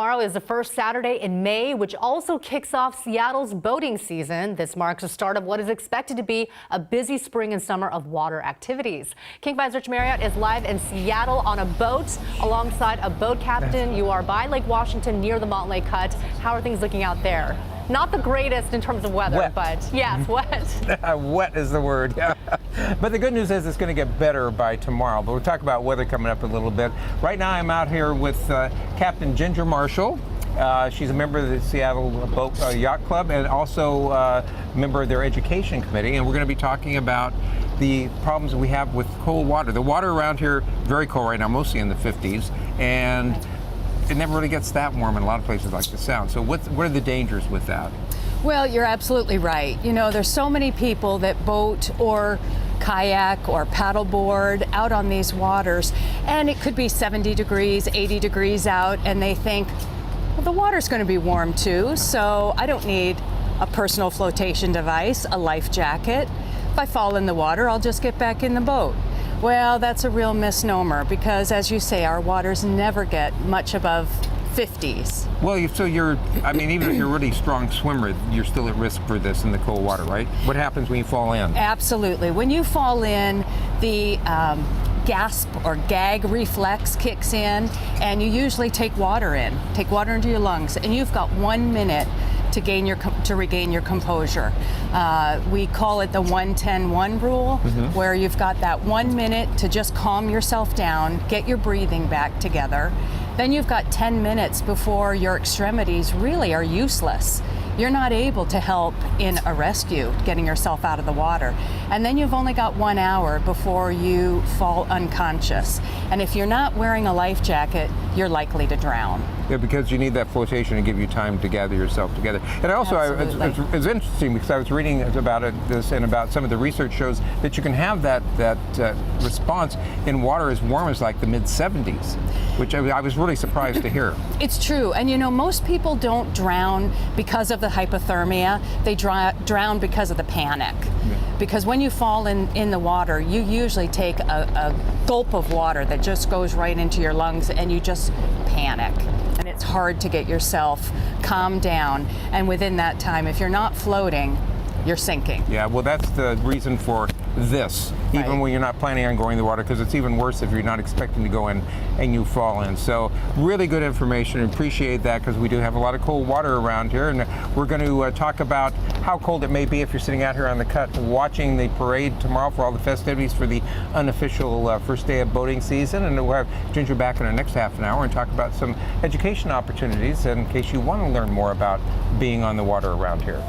Tomorrow is the first Saturday in May, which also kicks off Seattle's boating season. This marks the start of what is expected to be a busy spring and summer of water activities. King 5's Rich Marriott is live in Seattle on a boat alongside a boat captain. You are by Lake Washington near the Montlake Cut. How are things looking out there? Not the greatest in terms of weather, wet. But yes, wet. Wet is the word. But the good news is it's going to get better by tomorrow. But we'll talk about weather coming up a little bit. Right now I'm out here with Captain Ginger Marshall. She's a member of the Seattle Boat Yacht Club and also a member of their education committee. And we're going to be talking about the problems we have with cold water. The water around here very cold right now, mostly in the 50s. And it never really gets that warm in a lot of places like the Sound. So what are the dangers with that? Well, you're absolutely right. You know, there's so many people that boat or kayak or paddleboard out on these waters, and it could be 70 degrees, 80 degrees out, and they think, well, the water's going to be warm too, so I don't need a personal flotation device, a life jacket. If I fall in the water, I'll just get back in the boat. Well, that's a real misnomer because, as you say, our waters never get much above 50s. Well, I mean, even if you're a really strong swimmer, you're still at risk for this in the cold water, right? What happens when you fall in? Absolutely. When you fall in, the gasp or gag reflex kicks in, and you usually take water into your lungs, and you've got 1 minute to regain your composure. We call it the 1-10-1 rule, where you've got that 1 minute to just calm yourself down, get your breathing back together. Then you've got 10 minutes before your extremities really are useless. You're not able to help in a rescue, getting yourself out of the water. And then you've only got 1 hour before you fall unconscious. And if you're not wearing a life jacket, you're likely to drown. Yeah, because you need that flotation to give you time to gather yourself together. And also, it's interesting because I was reading about this and about some of the research shows that you can have that response in water as warm as like the mid-70s, which I was really surprised to hear. It's true. And you know, most people don't drown because of the hypothermia. They drown because of the panic. Yeah. Because when you fall in the water, you usually take a gulp of water that just goes right into your lungs and you just panic. And it's hard to get yourself calmed down. And within that time, if you're not floating, you're sinking. Yeah, well, that's the reason for this, even when you're not planning on going in the water, because it's even worse if you're not expecting to go in and you fall in. So really good information. Appreciate that because we do have a lot of cold water around here, and we're going to talk about how cold it may be if you're sitting out here on the cut watching the parade tomorrow for all the festivities for the unofficial first day of boating season. And we'll have Ginger back in our next half an hour and talk about some education opportunities in case you want to learn more about being on the water around here.